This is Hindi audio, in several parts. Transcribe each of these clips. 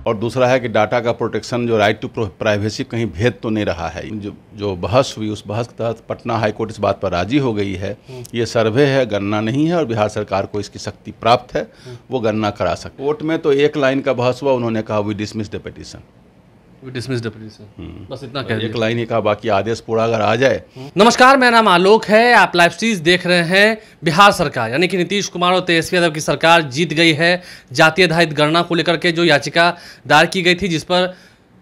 और दूसरा है कि डाटा का प्रोटेक्शन, जो राइट टू प्राइवेसी कहीं भेद तो नहीं रहा है। जो बहस हुई उस बहस के तहत पटना हाई कोर्ट इस बात पर राजी हो गई है, ये सर्वे है, गणना नहीं है, और बिहार सरकार को इसकी शक्ति प्राप्त है, वो गणना करा सकती। कोर्ट में तो एक लाइन का बहस हुआ, उन्होंने कहा वी डिसमिस द पिटीशन। बस इतना कह एक लाइन ही कहा, बाकी आदेश पूरा अगर आ जाए। नमस्कार, मेरा नाम आलोक है। आप लाइव सीरीज देख रहे हैं। बिहार सरकार यानी कि नीतीश कुमार और तेजस्वी यादव की सरकार जीत गई है जाति आधारित गणना को लेकर के जो याचिका दायर की गई थी, जिस पर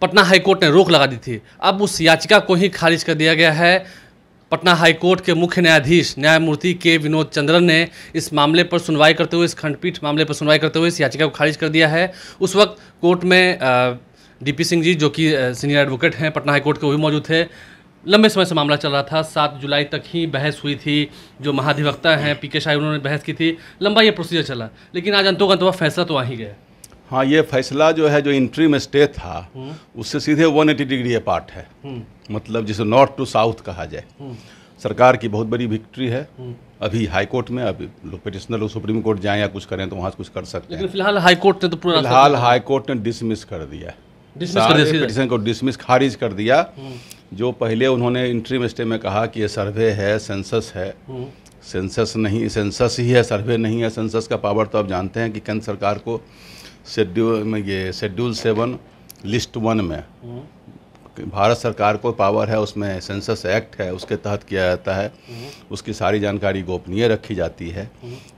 पटना हाईकोर्ट ने रोक लगा दी थी। अब उस याचिका को ही खारिज कर दिया गया है। पटना हाईकोर्ट के मुख्य न्यायाधीश न्यायमूर्ति के विनोद चंद्रन ने इस मामले पर सुनवाई करते हुए, इस खंडपीठ मामले पर सुनवाई करते हुए इस याचिका को खारिज कर दिया है। उस वक्त कोर्ट में डीपी सिंह जी, जो कि सीनियर एडवोकेट हैं पटना हाईकोर्ट के, वो भी मौजूद थे। लंबे समय से मामला चल रहा था, 7 जुलाई तक ही बहस हुई थी। जो महाधिवक्ता हैं पीके शाही, उन्होंने बहस की थी। लंबा ये प्रोसीजर चला, लेकिन आज अंतों फैसला तो आ ही गया। हाँ, ये फैसला जो है, जो इंटरिम स्टे था, उससे सीधे 180 डिग्री अपार्ट है। मतलब जिसे नॉर्थ टू साउथ कहा जाए। सरकार की बहुत बड़ी विक्ट्री है अभी हाई कोर्ट में। अभी लोग पिटिशनर लोग सुप्रीम कोर्ट जाएं या कुछ करें तो वहाँ कुछ कर सकते हैं, लेकिन फिलहाल हाई कोर्ट ने तो पूरा हाई कोर्ट ने डिसमिस कर दिया, पिटिशन को डिसमिस, खारिज कर दिया। जो पहले उन्होंने इंटरिम स्टे में कहा कि ये सर्वे है, सेंसस है, सेंसस नहीं, सेंसस ही है, सर्वे नहीं है। सेंसस का पावर तो आप जानते हैं कि केंद्र सरकार को शेड्यूल 7 लिस्ट 1 में भारत सरकार को पावर है, उसमें सेंसस एक्ट है, उसके तहत किया जाता है। उसकी सारी जानकारी गोपनीय रखी जाती है।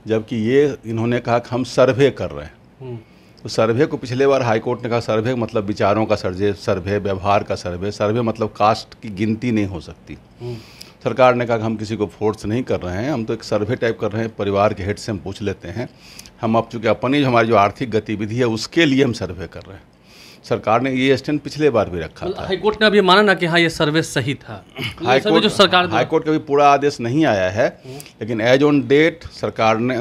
जबकि ये इन्होंने कहा कि हम सर्वे कर रहे हैं। तो सर्वे को पिछले बार हाई कोर्ट ने कहा सर्वे मतलब विचारों का सर्वे, व्यवहार का सर्वे मतलब कास्ट की गिनती नहीं हो सकती। सरकार ने कहा कि हम किसी को फोर्स नहीं कर रहे हैं, हम तो एक सर्वे टाइप कर रहे हैं, परिवार के हेड से हम पूछ लेते हैं। हम अब चूँकि अपनी हमारी जो आर्थिक गतिविधि है उसके लिए हम सर्वे कर रहे हैं। सरकार ने ये स्टैंड पिछले बार भी रखा था। हाईकोर्ट ने अभी माना ना कि हाँ ये सर्वे सही था। हाईकोर्ट का भी पूरा आदेश नहीं आया है, लेकिन एज ऑन डेट सरकार ने,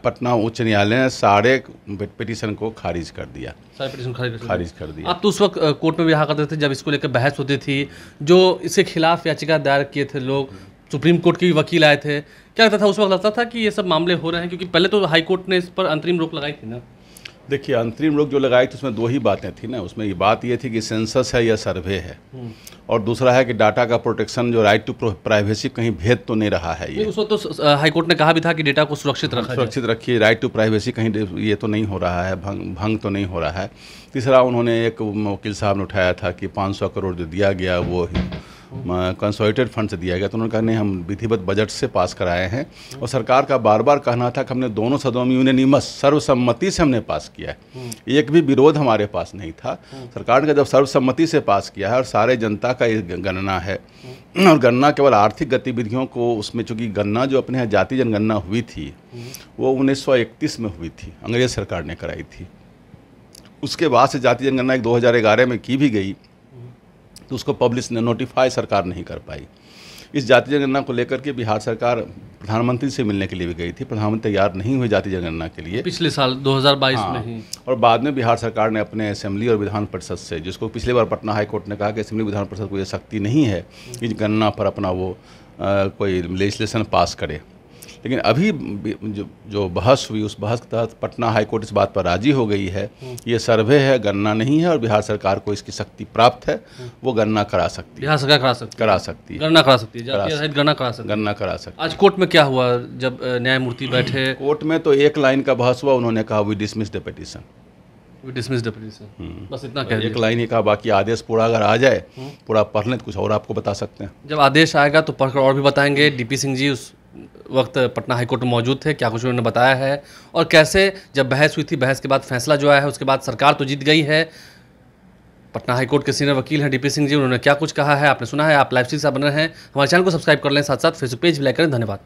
पटना उच्च न्यायालय ने सारे पिटीशन को खारिज कर दिया। खारिज कर दिया। आप तो उस वक्त कोर्ट में भी यहाँ करते थे जब इसको लेकर बहस होती थी। जो इसके खिलाफ याचिका दायर किए थे लोग, सुप्रीम कोर्ट के भी वकील आए थे। क्या लगता था उस वक्त? लगता था कि ये सब मामले हो रहे हैं, क्योंकि पहले तो हाईकोर्ट ने इस पर अंतरिम रोक लगाई थी ना। देखिए, अंतरिम रोक जो लगाई थी उसमें 2 ही बातें थी ना। उसमें ये बात ये थी कि सेंसस है या सर्वे है, और दूसरा है कि डाटा का प्रोटेक्शन, जो राइट टू प्राइवेसी कहीं भेद तो नहीं रहा है। ये उस वक्त तो हाईकोर्ट ने कहा भी था कि डेटा को सुरक्षित रखिए, राइट टू प्राइवेसी कहीं ये तो नहीं हो रहा है, भंग तो नहीं हो रहा है। तीसरा, उन्होंने एक वकील साहब ने उठाया था कि 500 करोड़ जो दिया गया वो कंसोलिडेटेड फंड से दिया गया। तो उन्होंने कहा नहीं, हम विधिवत बजट से पास कराए हैं। और सरकार का बार बार कहना था कि हमने दोनों सदनों में यूनिनिमस सर्वसम्मति से हमने पास किया है, एक भी विरोध हमारे पास नहीं था। सरकार ने जब सर्वसम्मति से पास किया है और सारे जनता का ये गणना है, और गणना केवल आर्थिक गतिविधियों को, उसमें चूँकि गणना जो अपने यहाँ जाति जनगणना हुई थी वो 1931 में हुई थी, अंग्रेज सरकार ने कराई थी। उसके बाद से जाति जनगणना 2011 में की भी गई, तो उसको पब्लिश नोटिफाई सरकार नहीं कर पाई। इस जाति जनगणना को लेकर के बिहार सरकार प्रधानमंत्री से मिलने के लिए भी गई थी। प्रधानमंत्री तैयार नहीं हुए जाति जनगणना के लिए पिछले साल 2022 में ही। और बाद में बिहार सरकार ने अपने असेंबली और विधान परिषद से, जिसको पिछले बार पटना हाई कोर्ट ने कहा कि असेंबली विधान परिषद को ये शक्ति नहीं है कि गणना पर अपना वो कोई लेजिस्लेशन पास करे। लेकिन अभी जो बहस हुई उस बहस के तहत पटना हाई कोर्ट इस बात पर राजी हो गई है, ये सर्वे है, गणना नहीं है, और बिहार सरकार को इसकी शक्ति प्राप्त है, वो गणना करा सकती है। बिहार सरकार करा सकती है, गणना करा सकती है, गणना करा सकती है। आज कोर्ट में क्या हुआ जब न्यायमूर्ति बैठे? कोर्ट में तो एक लाइन का बहस हुआ, उन्होंने कहा वी डिसमिस द पिटीशन। बस इतना कह, एक लाइन ही कहा, बाकी आदेश पूरा अगर आ जाए, पूरा पढ़ लें तो कुछ और आपको बता सकते हैं। जब आदेश आएगा तो पढ़कर और भी बताएंगे। डीपी सिंह जी उस वक्त पटना हाईकोर्ट में मौजूद थे, क्या कुछ उन्होंने बताया है और कैसे जब बहस हुई थी, बहस के बाद फैसला जो आया है, उसके बाद सरकार तो जीत गई है। पटना हाईकोर्ट के सीनियर वकील हैं डीपी सिंह जी, उन्होंने क्या कुछ कहा है आपने सुना है। आप लाइव सीरीज से बने हैं, हमारे चैनल को सब्सक्राइब कर लें, साथ साथ फेसबुक पेज भी लाइक करें। धन्यवाद।